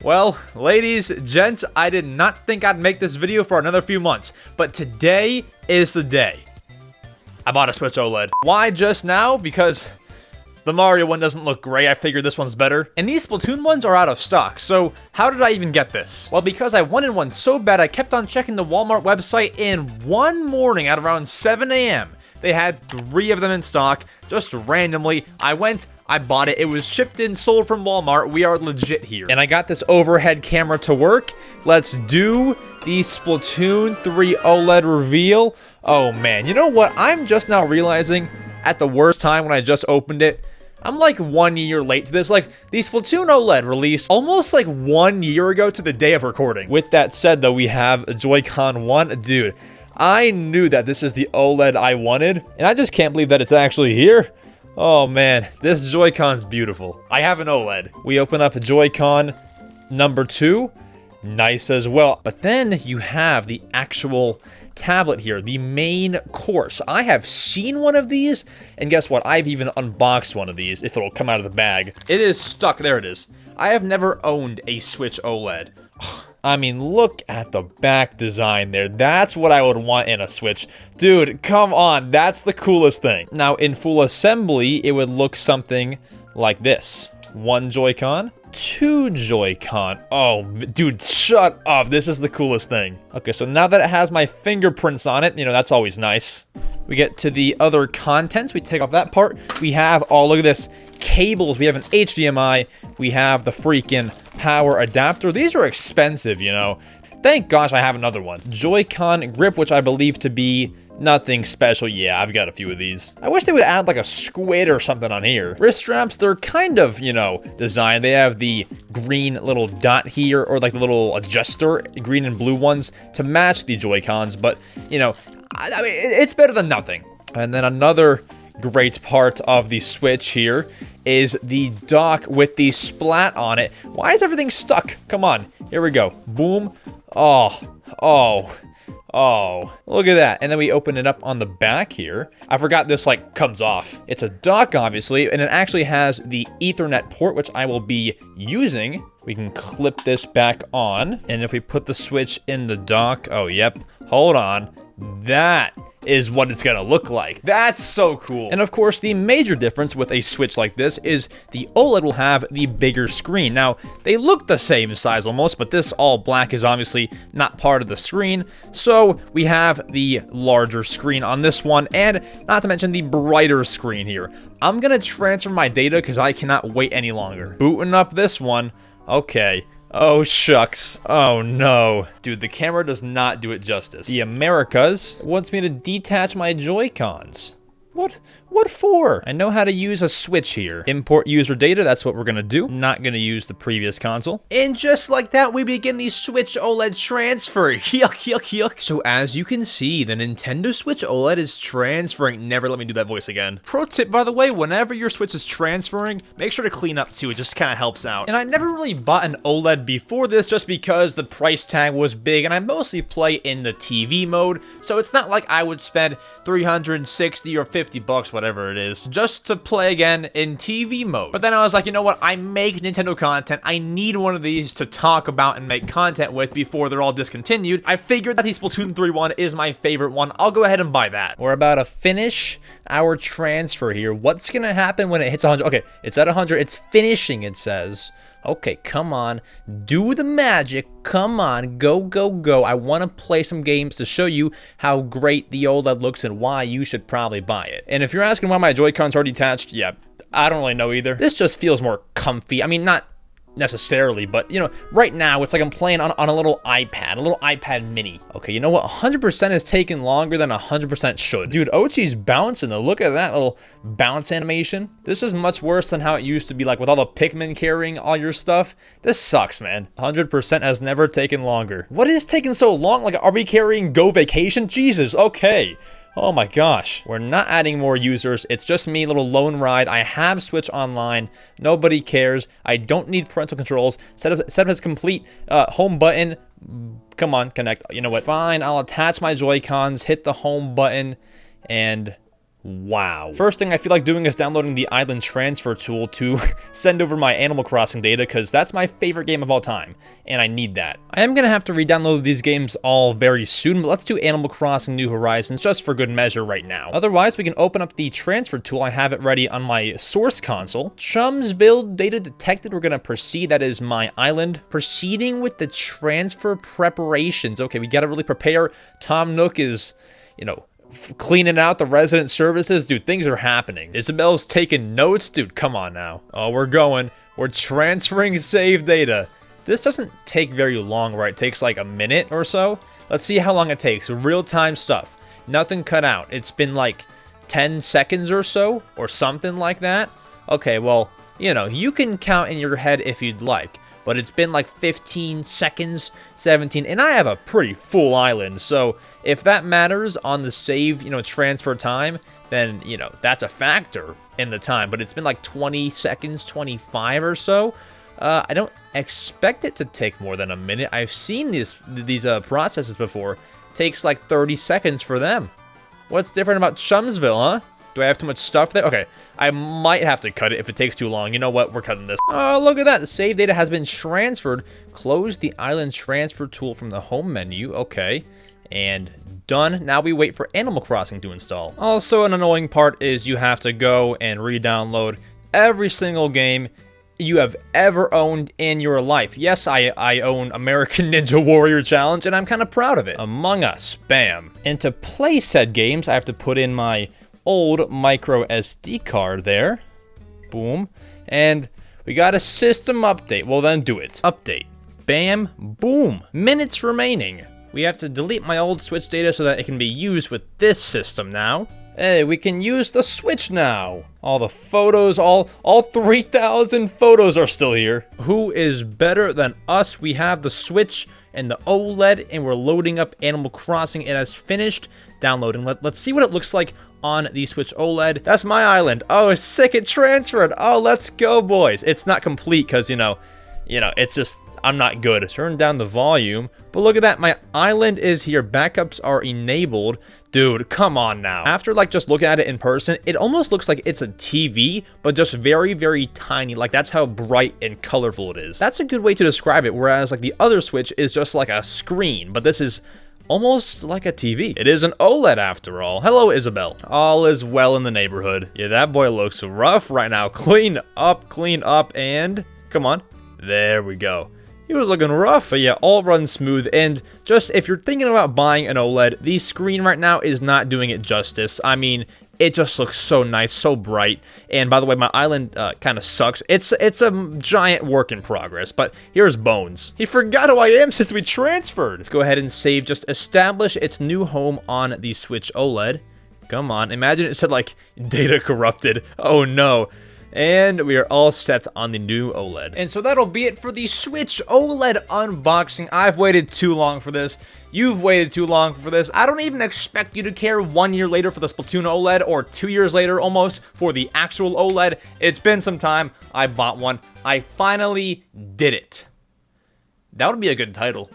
Well, ladies, gents, I did not think I'd make this video for another few months, but today is the day. I bought a Switch OLED. Why just now? Because the Mario one doesn't look great. I figured this one's better. And these Splatoon ones are out of stock, so how did I even get this? Well, because I wanted one so bad, I kept on checking the Walmart website, and one morning at around 7 a.m., they had 3 of them in stock, just randomly. I went, I bought it. It was shipped and sold from Walmart. We are legit here. And I got this overhead camera to work. Let's do the Splatoon 3 OLED reveal. Oh man, you know what? I'm just now realizing at the worst time when I just opened it, I'm like 1 year late to this. Like, the Splatoon OLED released almost like 1 year ago to the day of recording. With that said though, we have Joy-Con 1. Dude, I knew that this is the OLED I wanted, and I just can't believe that it's actually here. Oh man, this Joy-Con's beautiful. I have an OLED. We open up Joy-Con number 2. Nice as well. But then you have the actual tablet here, the main course. I have seen one of these, and guess what? I've even unboxed one of these, if it'll come out of the bag. It is stuck. There it is. I have never owned a Switch OLED. I mean, look at the back design there. That's what I would want in a Switch. Dude, come on. That's the coolest thing. Now, in full assembly, it would look something like this. 1 Joy-Con, 2 Joy-Con. Oh, dude, shut up. This is the coolest thing. Okay, so now that it has my fingerprints on it, you know, that's always nice. We get to the other contents. We take off that part. We have, oh, look at this. Cables. We have an HDMI. We have the freaking power adapter. These are expensive, you know. Thank gosh I have another one. Joy-Con grip, which I believe to be nothing special. Yeah, I've got a few of these. I wish they would add like a squid or something on here. Wrist straps, they're kind of, you know, designed. They have the green little dot here, or like the little adjuster, green and blue ones, to match the Joy-Cons. But, you know, I mean, it's better than nothing. And then another great part of the Switch here is the dock with the splat on it. Why is everything stuck? Come on, here we go. Boom. Oh, look at that. And then we open it up on the back here. I forgot this like comes off. It's a dock, obviously, and it actually has the Ethernet port, which I will be using. We can clip this back on. And if we put the Switch in the dock, oh, yep, hold on. That is what it's gonna look like. That's so cool. And of course, the major difference with a Switch like this is the OLED will have the bigger screen. Now, they look the same size almost, but this all black is obviously not part of the screen. So we have the larger screen on this one, and not to mention the brighter screen here. I'm gonna transfer my data because I cannot wait any longer. Booting up this one. Okay. Oh, shucks. Oh, no. Dude, the camera does not do it justice. The Americas wants me to detach my Joy-Cons. What for? I know how to use a Switch here. Import user data, that's what we're gonna do. Not gonna use the previous console. And just like that, we begin the Switch OLED transfer. Yuck, yuck, yuck. So as you can see, the Nintendo Switch OLED is transferring. Never let me do that voice again. Pro tip, by the way, whenever your Switch is transferring, make sure to clean up too. It just kind of helps out. And I never really bought an OLED before this just because the price tag was big, and I mostly play in the TV mode, so it's not like I would spend $360 or $50, whatever it is, just to play again in TV mode. But then I was like, you know what? I make Nintendo content. I need one of these to talk about and make content with before they're all discontinued. I figured that the Splatoon 3 one is my favorite one. I'll go ahead and buy that. We're about to finish our transfer here. What's gonna happen when it hits 100? Okay, it's at 100. It's finishing, it says. Okay, come on. Do the magic. Come on. Go, go, go. I want to play some games to show you how great the OLED looks and why you should probably buy it. And if you're asking why my Joy-Cons are detached, yeah, I don't really know either. This just feels more comfy. I mean, not necessarily, but you know, right now it's like I'm playing on a little iPad mini. Okay, you know what? 100% is taking longer than 100% should. Dude, Ochi's bouncing though. Look at that little bounce animation. This is much worse than how it used to be, like with all the Pikmin carrying all your stuff. This sucks, man. 100% has never taken longer. What is taking so long? Like, are we carrying Go Vacation? Jesus, okay. Oh my gosh. We're not adding more users. It's just me, little lone ride. I have Switch Online. Nobody cares. I don't need parental controls. Setup is complete. Home button. Come on, connect. You know what? Fine, I'll attach my Joy-Cons, hit the home button, and Wow. First thing I feel like doing is downloading the island transfer tool to send over my Animal Crossing data, because that's my favorite game of all time, and I need that. I am going to have to re-download these games all very soon, but let's do Animal Crossing New Horizons just for good measure right now. Otherwise, we can open up the transfer tool. I have it ready on my source console. Chumsville data detected. We're going to proceed. That is my island. Proceeding with the transfer preparations. Okay, we got to really prepare. Tom Nook is, you know, cleaning out the resident services. Dude, things are happening. Isabel's taking notes. Dude, come on now. Oh, we're going. We're transferring save data. This doesn't take very long, right? It takes like a minute or so. Let's see how long it takes. Real-time stuff. Nothing cut out. It's been like 10 seconds or so, or something like that. Okay, well, you know, you can count in your head if you'd like. But it's been like 15 seconds, 17, and I have a pretty full island, so if that matters on the save, you know, transfer time, then, you know, that's a factor in the time, but it's been like 20 seconds, 25 or so. I don't expect it to take more than a minute. I've seen these processes before. It takes like 30 seconds for them. What's different about Chumsville, huh? Do I have too much stuff there? Okay, I might have to cut it if it takes too long. You know what? We're cutting this. Oh, look at that. The save data has been transferred. Close the island transfer tool from the home menu. Okay, and done. Now we wait for Animal Crossing to install. Also, an annoying part is you have to go and re-download every single game you have ever owned in your life. Yes, I own American Ninja Warrior Challenge, and I'm kind of proud of it. Among Us, bam. And to play said games, I have to put in my old micro SD card there. Boom. And we got a system update. Well, then do it. Update. Bam. Boom. Minutes remaining. We have to delete my old Switch data so that it can be used with this system now. Hey, we can use the Switch now. All the photos, all 3,000 photos are still here. Who is better than us? We have the Switch and the OLED, and we're loading up Animal Crossing. It has finished downloading. Let's see what it looks like on the Switch OLED. That's my island. Oh, sick, it transferred. Oh, let's go, boys. It's not complete because, you know, it's just, I'm not good. Turn down the volume, but look at that. My island is here. Backups are enabled. Dude, come on now. After like just looking at it in person, it almost looks like it's a TV, but just very, very tiny. Like that's how bright and colorful it is. That's a good way to describe it. Whereas like the other Switch is just like a screen, but this is almost like a TV. It is an OLED after all. Hello, Isabel. All is well in the neighborhood. Yeah, that boy looks rough right now. Clean up, and come on. There we go. He was looking rough, but yeah, all runs smooth. And just if you're thinking about buying an OLED, the screen right now is not doing it justice. I mean, it just looks so nice, so bright. And by the way, my island kind of sucks. It's a giant work in progress, but here's Bones. He forgot who I am since we transferred. Let's go ahead and save, just establish its new home on the Switch OLED. Come on, imagine it said like, data corrupted. Oh no. And we are all set on the new OLED. And so that'll be it for the Switch OLED unboxing. I've waited too long for this. You've waited too long for this. I don't even expect you to care 1 year later for the Splatoon OLED or 2 years later almost for the actual OLED. It's been some time. I bought one. I finally did it. That would be a good title.